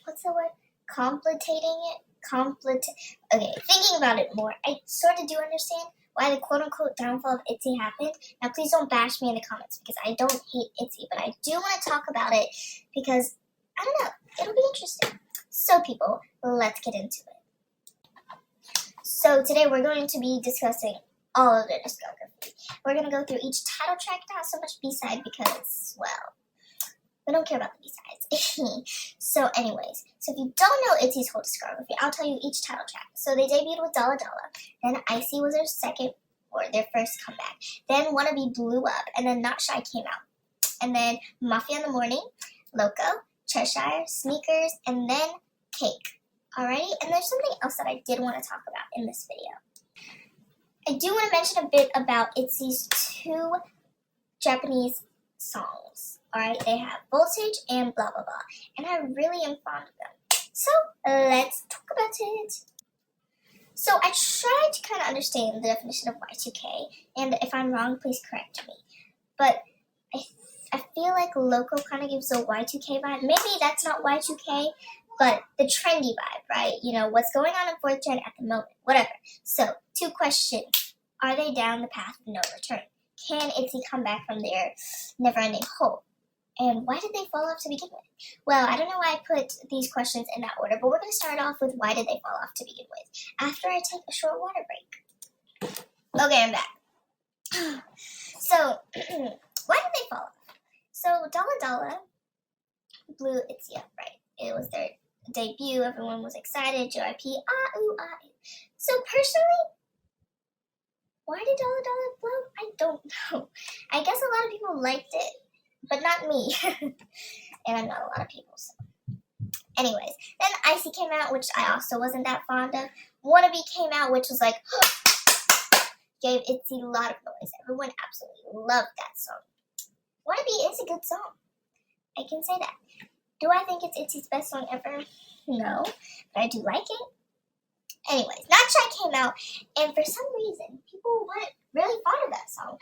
what's the word? Complicating it? Okay, thinking about it more, I sort of do understand why the quote-unquote downfall of Itzy happened. Now, please don't bash me in the comments because I don't hate Itzy, but I do want to talk about it because, I don't know, it'll be interesting. So, people, let's get into it. So, today we're going to be discussing all of their discography. We're going to go through each title track, not so much B-side because, well, we don't care about the B-sides. So anyways, so if you don't know Itzy's whole discography, I'll tell you each title track. So they debuted with Dalla Dalla, then Icy was their first comeback. Then Wanna Be blew up, and then Not Shy came out. And then Mafia in the Morning, Loco, Cheshire, Sneakers, and then Cake. Alrighty, and there's something else that I did want to talk about in this video. I do want to mention a bit about Itzy's two Japanese songs. Alright, they have Voltage and Blah Blah Blah, and I really am fond of them. So, let's talk about it. So, I tried to kind of understand the definition of Y2K, and if I'm wrong, please correct me. But I feel like Loco kind of gives a Y2K vibe. Maybe that's not Y2K, but the trendy vibe, right? You know, what's going on in 4th Gen at the moment, whatever. So, 2 questions. Are they down the path of no return? Can Itzy come back from their never-ending hole? And why did they fall off to begin with? Well, I don't know why I put these questions in that order, but we're going to start off with why did they fall off to begin with, after I take a short water break. Okay, I'm back. So, why did they fall off? So, Dalla Dalla blew Itzy up, right? It was their debut, everyone was excited, JYP, ooh, ah. So, personally, why did Dalla Dalla blow? I don't know. I guess a lot of people liked it, but not me. And I'm not a lot of people, so. Anyways, then Icy came out, which I also wasn't that fond of. Wannabe came out, which was like, gave Itzy a lot of noise. Everyone absolutely loved that song. Wannabe is a good song. I can say that. Do I think it's Itzy's best song ever? No, but I do like it. Anyways, Not Shy came out, and for some reason, people weren't really fond of that song.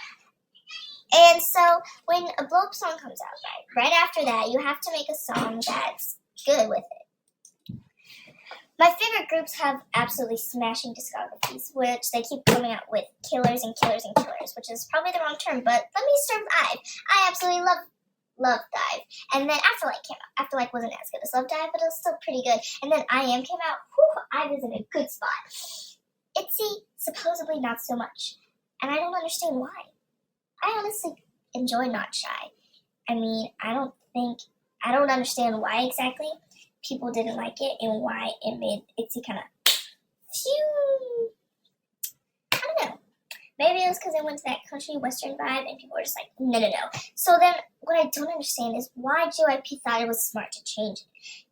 And so, when a blow-up song comes out, right after that, you have to make a song that's good with it. My favorite groups have absolutely smashing discographies, which they keep coming out with killers and killers and killers, which is probably the wrong term, but let me start with IVE. I absolutely love Dive. And then Afterlight came out. Afterlight wasn't as good as Love Dive, but it was still pretty good. And then I Am came out. Whew, IVE is in a good spot. Itzy, supposedly not so much. And I don't understand why. I honestly enjoy Not Shy. I mean, I don't understand why exactly people didn't like it and why it made Itzy kind of phew. I don't know. Maybe it was because it went to that country western vibe and people were just like, no. So then what I don't understand is why JYP thought it was smart to change it.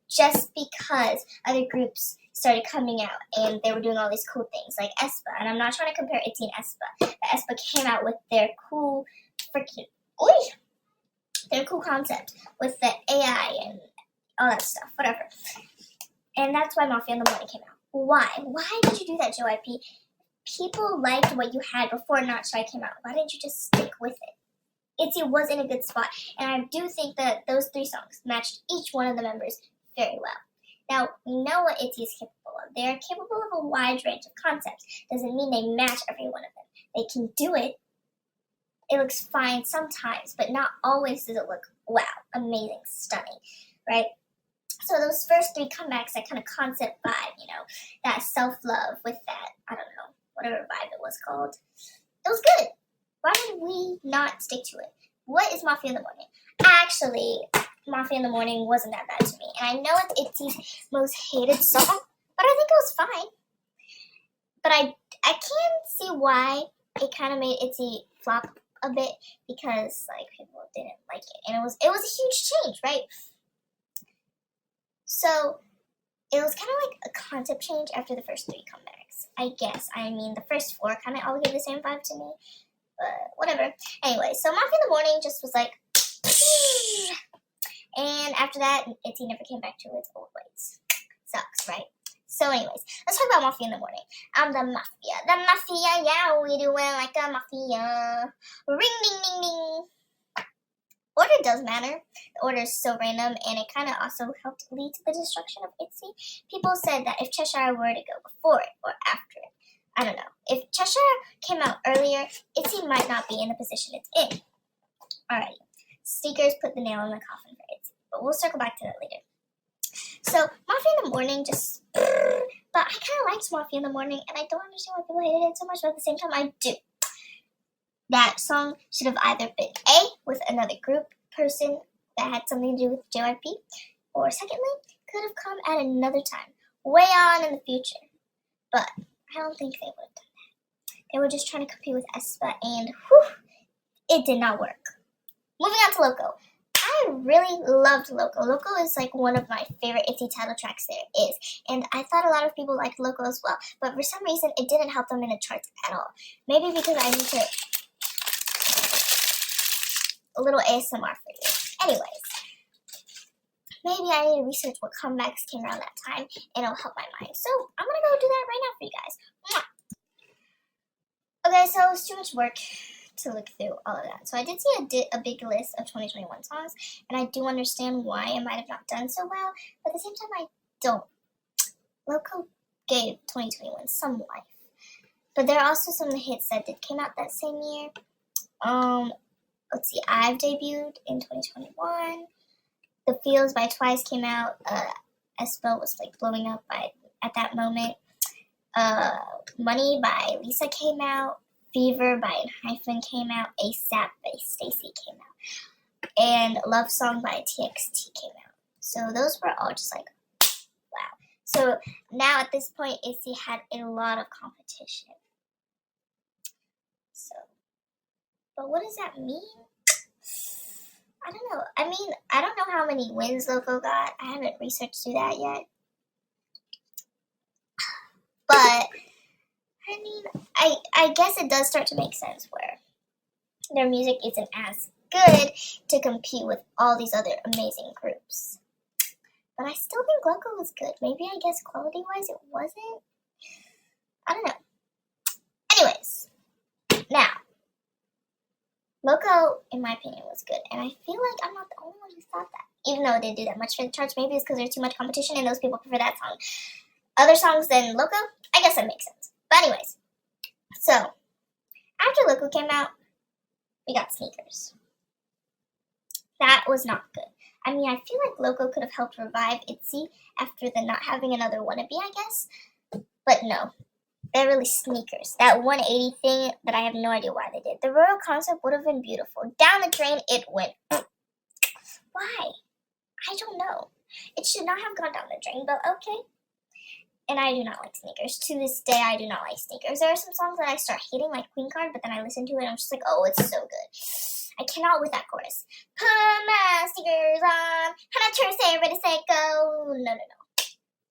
Just because other groups started coming out and they were doing all these cool things like aespa. And I'm not trying to compare Itzy and aespa. But aespa came out with their cool their cool concept with the AI and all that stuff, whatever. And that's why Mafia in the Morning came out. Why? Why did you do that, JYP? People liked what you had before Not Shy came out. Why didn't you just stick with it? Itzy was in a good spot, and I do think that those 3 songs matched each one of the members very well. Now, we know what Itzy is capable of. They are capable of a wide range of concepts. Doesn't mean they match every one of them. They can do it. It looks fine sometimes, but not always does it look, wow, amazing, stunning, right? So those first 3 comebacks, that kind of concept vibe, you know, that self-love with that, I don't know, whatever vibe it was called. It was good. Why did we not stick to it? What is Mafia in the Morning? Actually, Mafia in the Morning wasn't that bad to me. And I know it's Itzy's most hated song, but I think it was fine. But I can see why it kind of made Itzy flop a bit because, like, people didn't like it. And it was a huge change, right? So, it was kind of like a concept change after the first 3 comebacks, I guess. I mean, the first 4 kind of all gave the same vibe to me, but whatever. Anyway, so Mafia in the Morning just was like, and after that, Itzy never came back to its old ways. Sucks, right? So anyways, let's talk about Mafia in the Morning. I'm the Mafia, yeah, we do it like a mafia. Ring, ding, ding, ding. order does matter. The order is so random, and it kind of also helped lead to the destruction of Itzy. People said that if Cheshire were to go before it or after it, I don't know. If Cheshire came out earlier, Itzy might not be in the position it's in. Alrighty. Sneakers put the nail in the coffin for Itzy, but we'll circle back to that later. So, Mafia in the Morning just... But I kind of liked Mafia in the Morning, and I don't understand why people hated it so much, but at the same time, I do. That song should have either been A, with another group person that had something to do with JYP, or secondly, could have come at another time, way on in the future. But I don't think they would have done that. They were just trying to compete with aespa, and it did not work. Moving on to Loco. I really loved Loco. Loco is like one of my favorite Itzy title tracks there is. And I thought a lot of people liked Loco as well. But for some reason, it didn't help them in the charts at all. Maybe because I need to... A little ASMR for you. Anyways. Maybe I need to research what comebacks came around that time. And it'll help my mind. So I'm going to go do that right now for you guys. Okay, so it's too much work to look through all of that. So I did see a big list of 2021 songs, and I do understand why it might have not done so well, but at the same time, I don't. Loco gave 2021 some life, but there are also some of the hits that did came out that same year. Let's see, I've debuted in 2021. The Feels by Twice came out. aespa was like blowing up at that moment. Money by Lisa came out. Fever by Hyphen came out. ASAP by Stacey came out. And Love Song by TXT came out. So those were all just like, wow. So now at this point, Itzy had a lot of competition. So, but what does that mean? I don't know. I mean, I don't know how many wins Loco got. I haven't researched through that yet. But I mean, I guess it does start to make sense where their music isn't as good to compete with all these other amazing groups. But I still think Loco was good. Maybe I guess quality-wise it wasn't. I don't know. Anyways, now, Loco, in my opinion, was good. And I feel like I'm not the only one who thought that. Even though it didn't do that much for the charts, maybe it's because there's too much competition and those people prefer that song. Other songs than Loco, I guess that makes sense. But anyways, so, after Loco came out, we got Sneakers. That was not good. I mean, I feel like Loco could have helped revive Itzy after the not having another wannabe, I guess. But no, they're really Sneakers. That 180 thing that I have no idea why they did. The Royal concept would have been beautiful. Down the drain, it went. Why? I don't know. It should not have gone down the drain, but okay. And I do not like Sneakers. To this day, I do not like Sneakers. There are some songs that I start hating, like Queen Card, but then I listen to it and I'm just like, oh, it's so good. I cannot with that chorus. Put my sneakers on, and I turn say ready, say go. No.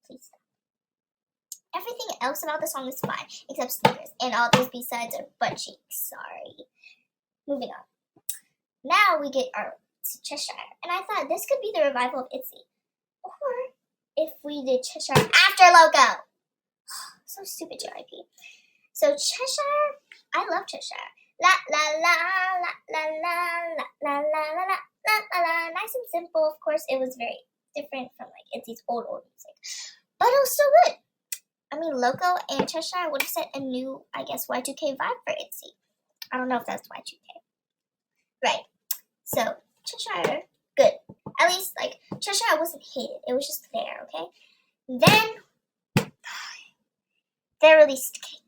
Please stop. Everything else about the song is fine, except Sneakers. And all those B-sides are butt cheeks. Sorry. Moving on. Now we get our Cheshire. And I thought this could be the revival of Itzy. Or if we did Cheshire after Loco. So stupid, JYP. So Cheshire, I love Cheshire. La la la la la la la la la la la la. Nice and simple. Of course, it was very different from like Itzy's old music, but it was still good. I mean, Loco and Cheshire would have set a new, I guess, Y2K vibe for Itzy. I don't know if that's Y2K. Right. So Cheshire, good. At least like Cheshire wasn't hated. It was just there. Okay. Then they released Cake.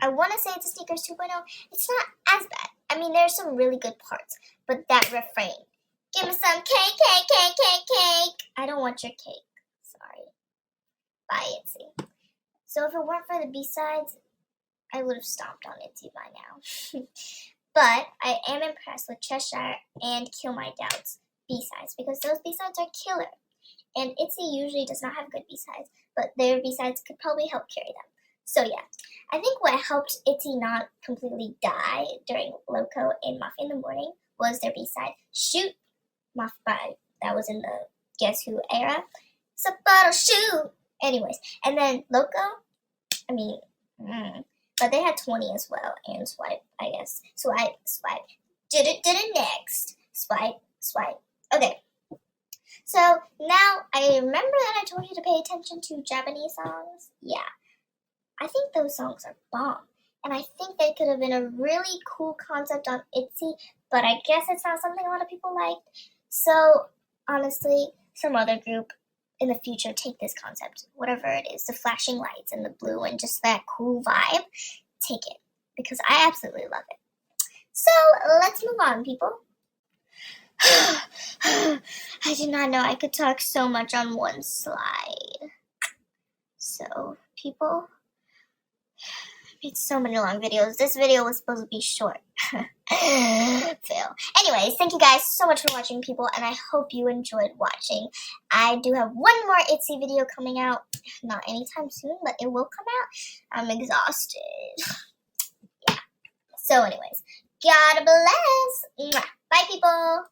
I want to say it's a Sneakers 2.0. It's not as bad. I mean, there's some really good parts, but that refrain, give me some cake, cake, cake, cake, cake. I don't want your cake. Sorry. Bye, Itzy. So if it weren't for the B-sides, I would have stomped on Itzy by now. But I am impressed with Cheshire and Kill My Doubts B-sides because those B-sides are killer. And Itzy usually does not have good B-sides, but their B-sides could probably help carry them. So yeah, I think what helped Itzy not completely die during Loco and Mafia in the Morning was their B-side, Shoot, Mafia by, that was in the Guess Who era. It's a bottle shoot! Anyways, and then Loco, I mean, but they had 20 as well, and Swipe, I guess. Swipe. Did it next. Swipe, swipe. Okay. So now I remember that I told you to pay attention to Japanese songs. Yeah. I think those songs are bomb. And I think they could have been a really cool concept on Itzy, but I guess it's not something a lot of people liked. So honestly, some other group in the future take this concept, whatever it is, the flashing lights and the blue and just that cool vibe, take it. Because I absolutely love it. So let's move on, people. I did not know I could talk so much on one slide. So, people, I made so many long videos. This video was supposed to be short. Fail. Anyways, thank you guys so much for watching, people, and I hope you enjoyed watching. I do have one more Itzy video coming out. Not anytime soon, but it will come out. I'm exhausted. Yeah. So anyways, God bless. Bye, people.